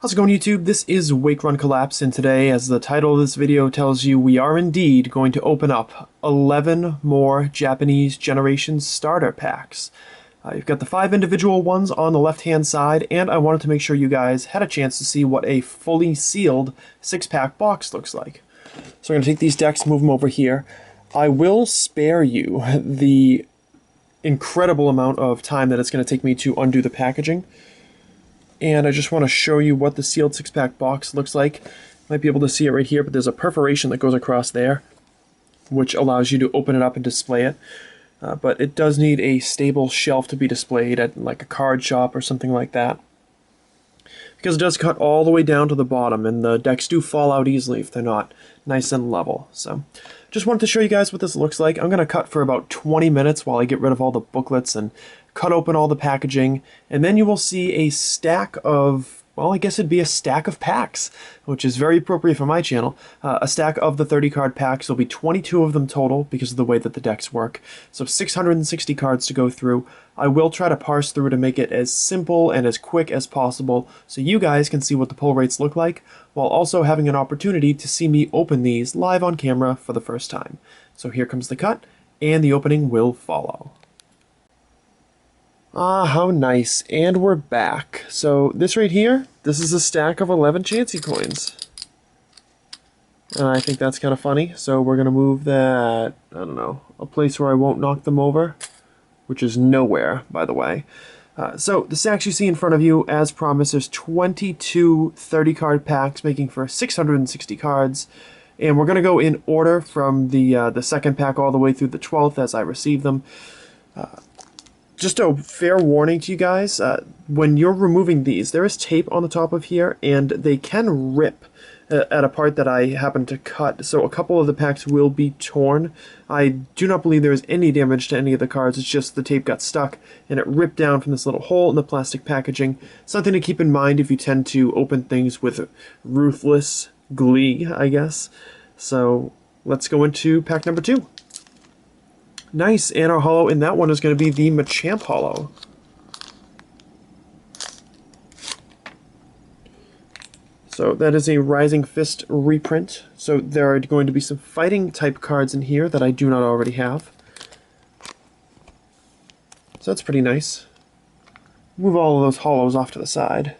How's it going, YouTube? This is Wake Run Collapse, and today, as the title of this video tells you, we are indeed going to open up 11 more Japanese Generation Starter Packs. You've got the 5 individual ones on the left-hand side, and I wanted to make sure you guys had a chance to see what a fully sealed 6-pack box looks like. So I'm going to take these decks, move them over here. I will spare you the incredible amount of time that it's going to take me to undo the packaging. And I just want to show you what the sealed 6-pack box looks like. You might be able to see it right here, but there's a perforation that goes across there, which allows you to open it up and display it. But it does need a stable shelf to be displayed at like a card shop or something like that, because it does cut all the way down to the bottom, and the decks do fall out easily if they're not nice and level. So just wanted to show you guys what this looks like. I'm going to cut for about 20 minutes while I get rid of all the booklets and cut open all the packaging, and then you will see a stack of, well, I guess it'd be a stack of packs, which is very appropriate for my channel. A stack of the 30 card packs. There'll be 22 of them total because of the way that the decks work. So 660 cards to go through. I will try to parse through to make it as simple and as quick as possible so you guys can see what the pull rates look like, while also having an opportunity to see me open these live on camera for the first time. So here comes the cut, and the opening will follow. Ah, how nice. And we're back. So this right here, this is a stack of 11 Chansey coins. And I think that's kind of funny. So we're going to move that, I don't know, a place where I won't knock them over, which is nowhere, by the way. So the stacks you see in front of you, as promised, there's 22 30-card packs, making for 660 cards. And we're going to go in order from the second pack all the way through the 12th as I receive them. Just a fair warning to you guys, when you're removing these, there is tape on the top of here, and they can rip at a part that I happen to cut, so a couple of the packs will be torn. I do not believe there is any damage to any of the cards, it's just the tape got stuck, and it ripped down from this little hole in the plastic packaging. Something to keep in mind if you tend to open things with ruthless glee, I guess. So let's go into pack number 2. Nice, and our holo in that one is going to be the Machamp holo. So that is a Rising Fist reprint. So there are going to be some fighting type cards in here that I do not already have. So that's pretty nice. Move all of those holos off to the side.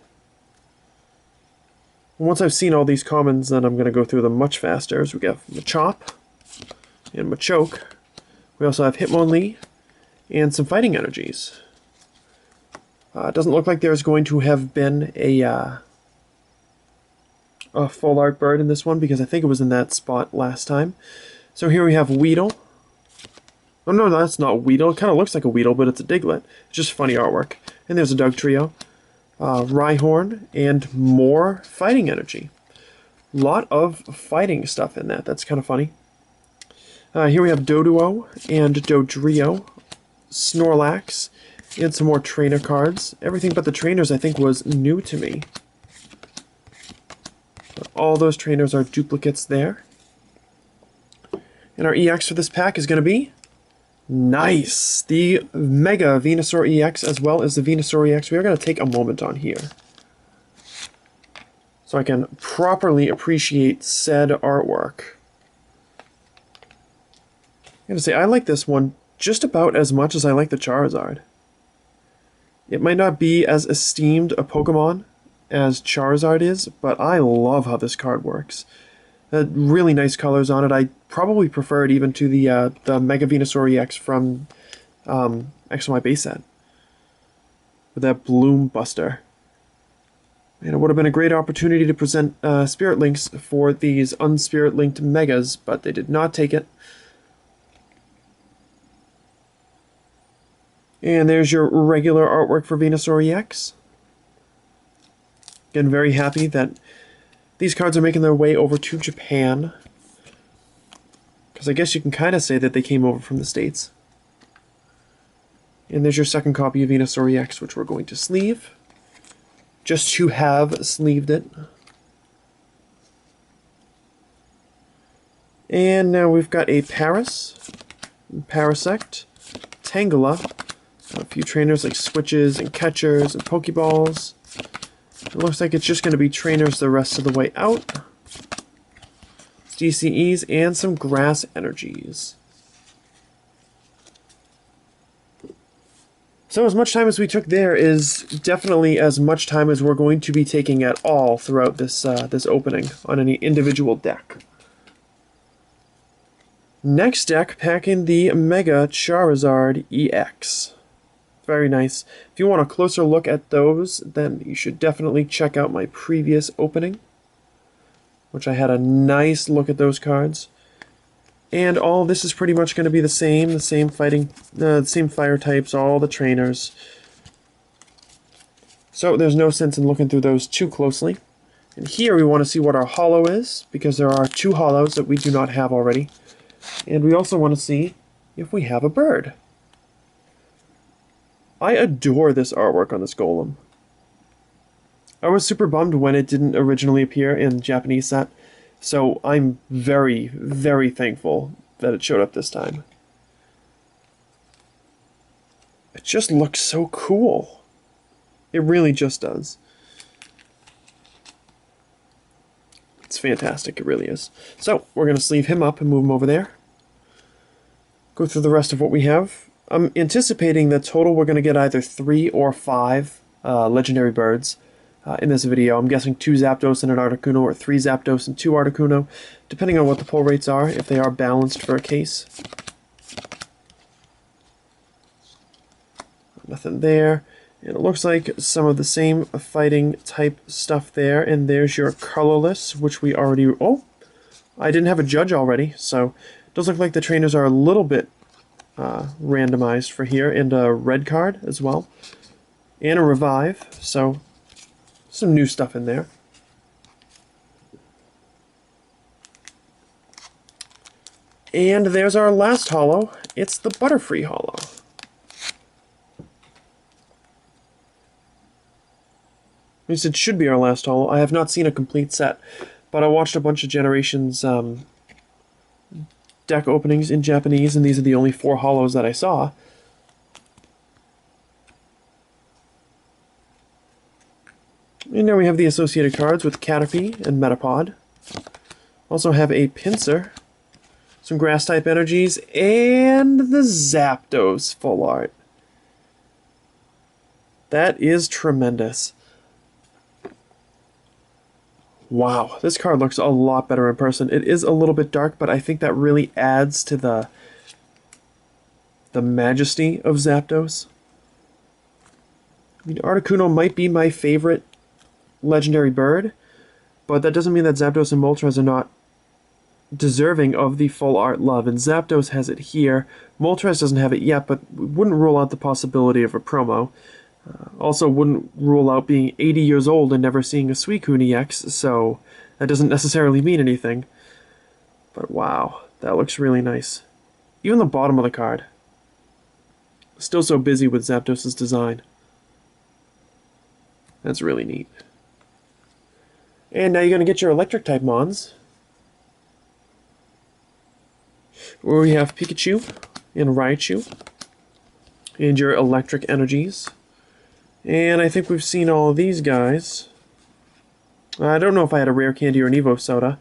And once I've seen all these commons, then I'm going to go through them much faster. So we have Machamp and Machoke. We also have Hitmonlee and some fighting energies. It doesn't look like there's going to have been a full art bird in this one, because I think it was in that spot last time. So here we have Weedle. Oh no, that's not Weedle. It kind of looks like a Weedle, but it's a Diglett. It's just funny artwork. And there's a Dugtrio, Rhyhorn, and more fighting energy. A lot of fighting stuff in that. That's kind of funny. Here we have Doduo and Dodrio, Snorlax, and some more trainer cards. Everything but the trainers I think was new to me. All those trainers are duplicates there. And our EX for this pack is going to be nice. The Mega Venusaur EX as well as the Venusaur EX. We are going to take a moment on here so I can properly appreciate said artwork. I'm going to say, I like this one just about as much as I like the Charizard. It might not be as esteemed a Pokemon as Charizard is, but I love how this card works. Really nice colors on it. I probably prefer it even to the Mega Venusaur EX from XY base set, with that Bloom Buster. And it would have been a great opportunity to present Spirit Links for these unspirit linked Megas, but they did not take it. And there's your regular artwork for Venusaur EX. Again, very happy that these cards are making their way over to Japan, because I guess you can kind of say that they came over from the States. And there's your second copy of Venusaur EX, which we're going to sleeve, just to have sleeved it. And now we've got a Paris, Parasect, Tangela, a few trainers like Switches and Catchers and Pokeballs, It looks like it's just going to be trainers the rest of the way out. DCEs and some grass energies. So as much time as we took there is definitely as much time as we're going to be taking at all throughout this this opening on any individual deck. Next deck, packing the Mega Charizard EX. Very nice. If you want a closer look at those, then you should definitely check out my previous opening, which I had a nice look at those cards. And all this is pretty much going to be the same fighting, same fire types, all the trainers. So there's no sense in looking through those too closely. And here we want to see what our holo is, because there are 2 holos that we do not have already. And we also want to see if we have a bird. I adore this artwork on this Golem. I was super bummed when it didn't originally appear in the Japanese set, so I'm very, very thankful that it showed up this time. It just looks so cool. It really just does. It's fantastic, it really is. So, we're going to sleeve him up and move him over there. Go through the rest of what we have. I'm anticipating that total we're going to get either 3 or 5 legendary birds. In this video, I'm guessing 2 Zapdos and an Articuno, or 3 Zapdos and 2 Articuno, depending on what the pull rates are, if they are balanced for a case. Nothing there. And it looks like some of the same fighting type stuff there, and there's your colorless, which we already... Oh! I didn't have a judge already, so it does look like the trainers are a little bit randomized for here, and a red card as well, and a revive, so... some new stuff in there. And there's our last holo. It's the Butterfree holo. At least it should be our last holo. I have not seen a complete set, but I watched a bunch of Generations deck openings in Japanese, and these are the only 4 holos that I saw. And now we have the associated cards with Caterpie and Metapod. Also have a Pinsir, some Grass-type energies, and the Zapdos full art. That is tremendous. Wow, this card looks a lot better in person. It is a little bit dark, but I think that really adds to the majesty of Zapdos. I mean, Articuno might be my favorite legendary bird, but that doesn't mean that Zapdos and Moltres are not deserving of the full art love, and Zapdos has it here. Moltres doesn't have it yet, but wouldn't rule out the possibility of a promo. Also wouldn't rule out being 80 years old and never seeing a Suicune EX, so that doesn't necessarily mean anything. But wow, that looks really nice. Even the bottom of the card. Still so busy with Zapdos' design. That's really neat. And now you're going to get your electric type mons, where we have Pikachu and Raichu, and your electric energies. And I think we've seen all of these guys. I don't know if I had a rare candy or an Evo soda.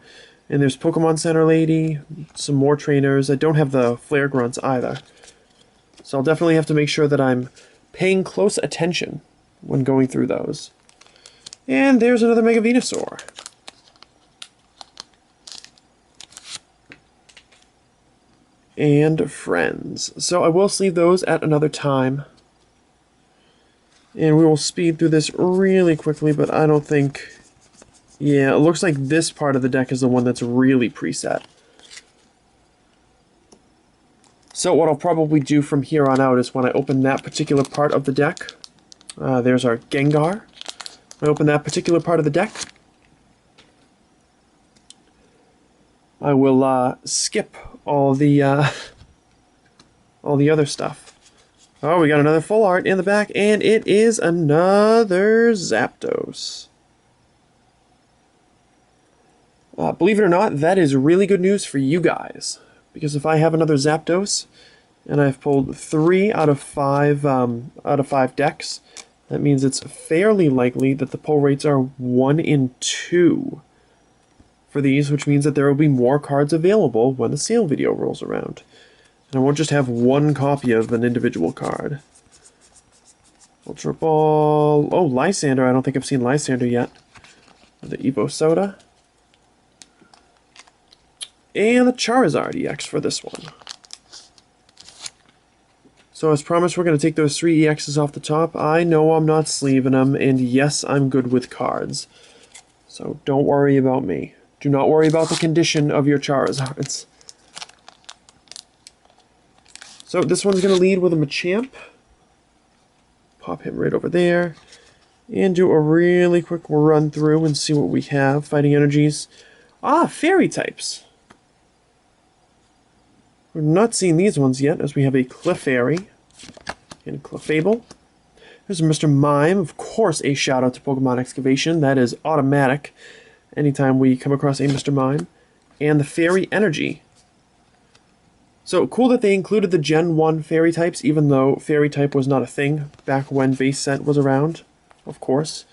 And there's Pokemon Center Lady, some more trainers. I don't have the Flare Grunts either. So I'll definitely have to make sure that I'm paying close attention when going through those. And there's another Mega Venusaur. And friends. So I will sleeve those at another time. And we will speed through this really quickly, but I don't think... Yeah, it looks like this part of the deck is the one that's really preset. So what I'll probably do from here on out is when I open that particular part of the deck, there's our Gengar. I open that particular part of the deck. I will skip all the other stuff. Oh, we got another full art in the back, and it is another Zapdos. Believe it or not, that is really good news for you guys. Because if I have another Zapdos, and I've pulled 3 out of 5 decks, That means it's fairly likely that the pull rates are 1 in 2 for these, which means that there will be more cards available when the sale video rolls around. And I won't just have one copy of an individual card. Ultra Ball... Oh, Lysander. I don't think I've seen Lysander yet. The Evo Soda. And the Charizard EX for this one. So as promised, we're going to take those 3 EXs off the top. I know I'm not sleeving them, and yes, I'm good with cards. So don't worry about me. Do not worry about the condition of your Charizards. So this one's going to lead with a Machamp. Pop him right over there. And do a really quick run through and see what we have. Fighting energies. Ah, fairy types. We've not seen these ones yet, as we have a Clefairy and Clefable. There's Mr. Mime. Of course, a shout out to Pokemon Excavation. That is automatic anytime we come across a Mr. Mime. And the Fairy Energy. So, cool that they included the Gen 1 Fairy types, even though Fairy type was not a thing back when base set was around, of course.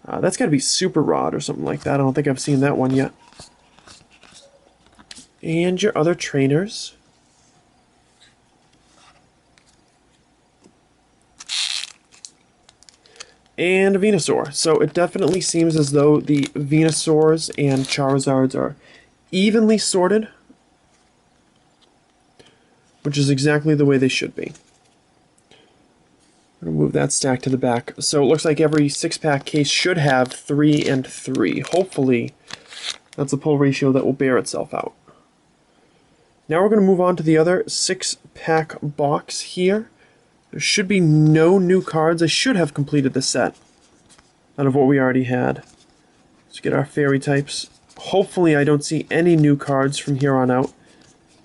That's got to be Super Rod or something like that. I don't think I've seen that one yet. And your other trainers. And a Venusaur. So it definitely seems as though the Venusaurs and Charizards are evenly sorted, which is exactly the way they should be. I'm going to move that stack to the back. So it looks like every 6-pack case should have 3 and 3. Hopefully, that's a pull ratio that will bear itself out. Now we're going to move on to the other 6-pack box here. There should be no new cards. I should have completed the set out of what we already had. Let's get our fairy types. Hopefully I don't see any new cards from here on out,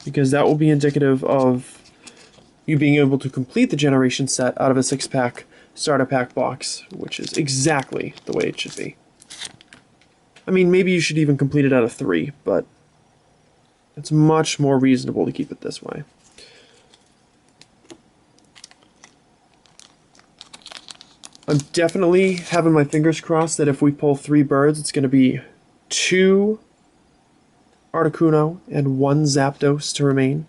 because that will be indicative of you being able to complete the generation set out of a 6-pack starter pack box, which is exactly the way it should be. I mean, maybe you should even complete it out of 3, but it's much more reasonable to keep it this way. I'm definitely having my fingers crossed that if we pull 3 birds, it's going to be 2 Articuno and 1 Zapdos to remain.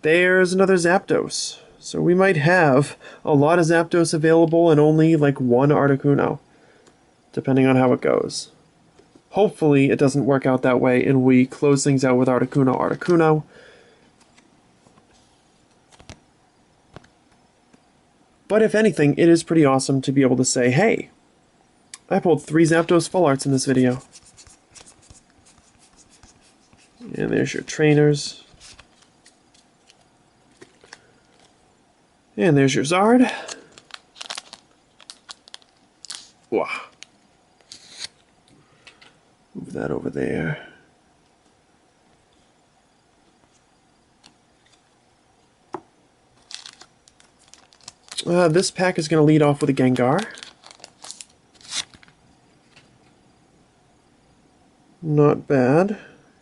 There's another Zapdos. So we might have a lot of Zapdos available and only like 1 Articuno, depending on how it goes. Hopefully it doesn't work out that way and we close things out with Articuno. But if anything, it is pretty awesome to be able to say, hey, I pulled 3 Zapdos full arts in this video. And there's your trainers. And there's your Zard. Wow. Move that over there. This pack is going to lead off with a Gengar. Not bad.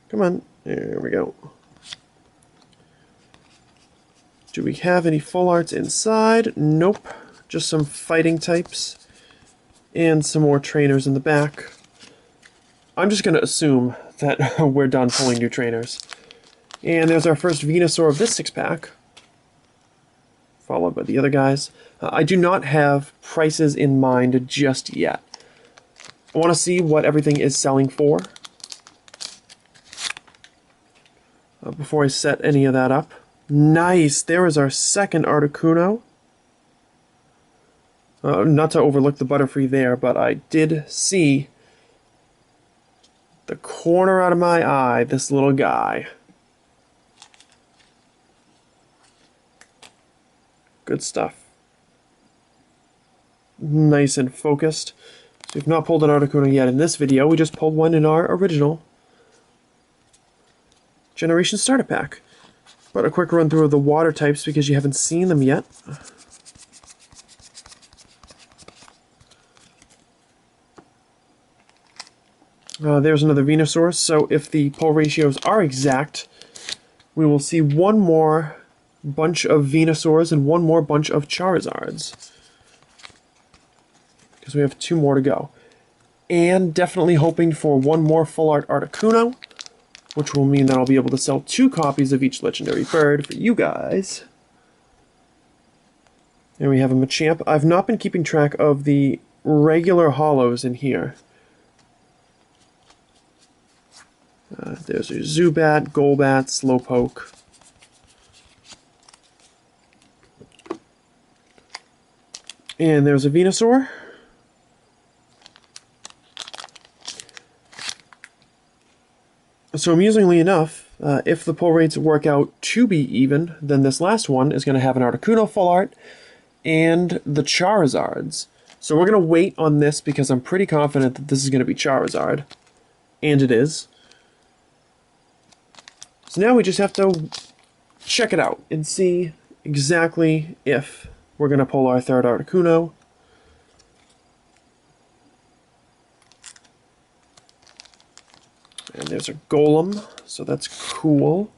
Come on. There we go. Do we have any full arts inside? Nope. Just some fighting types. And some more trainers in the back. I'm just going to assume that we're done pulling new trainers. And there's our first Venusaur of this 6-pack. Followed by the other guys. I do not have prices in mind just yet. I want to see what everything is selling for before I set any of that up. Nice! There is our second Articuno. Not to overlook the Butterfree there, but I did see the corner out of my eye, this little guy. Good stuff. Nice and focused. So we've not pulled an Articuno yet in this video. We just pulled one in our original Generation Starter Pack. But a quick run through of the water types because you haven't seen them yet. There's another Venusaur. So if the pull ratios are exact, we will see one more bunch of Venusaurs and one more bunch of Charizards. because we have 2 more to go. And definitely hoping for 1 more full art Articuno, which will mean that I'll be able to sell 2 copies of each legendary bird for you guys. And we have a Machamp. I've not been keeping track of the regular holos in here. There's a Zubat, Golbat, Slowpoke. And there's a Venusaur. So amusingly enough, if the pull rates work out to be even, then this last one is going to have an Articuno full art and the Charizards. So we're going to wait on this because I'm pretty confident that this is going to be Charizard. And it is. So now we just have to check it out and see exactly if we're going to pull our third Articuno. And there's a Golem, so that's cool.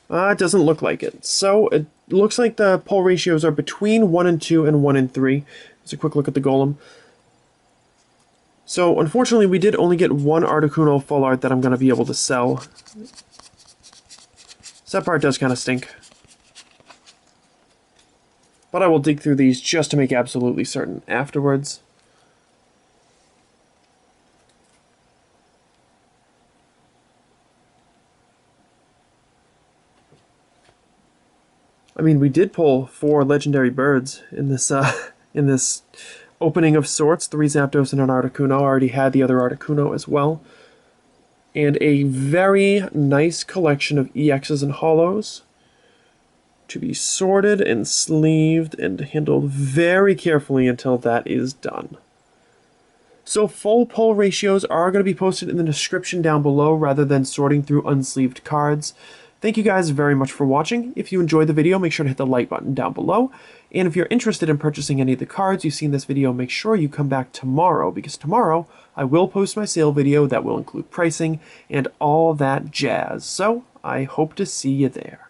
It doesn't look like it. So it looks like the pull ratios are between 1 and 2 and 1 and 3. Let's a quick look at the Golem. So unfortunately we did only get 1 Articuno full art that I'm going to be able to sell. So that part does kind of stink. But I will dig through these just to make absolutely certain afterwards. I mean, we did pull 4 legendary birds in this opening of sorts. 3 Zapdos and an Articuno. I already had the other Articuno as well. And a very nice collection of EXs and holos to be sorted and sleeved and handled very carefully until that is done. So full pull ratios are going to be posted in the description down below rather than sorting through unsleeved cards. Thank you guys very much for watching. If you enjoyed the video, make sure to hit the like button down below. And if you're interested in purchasing any of the cards you've seen in this video, make sure you come back tomorrow, because tomorrow I will post my sale video that will include pricing and all that jazz. So I hope to see you there.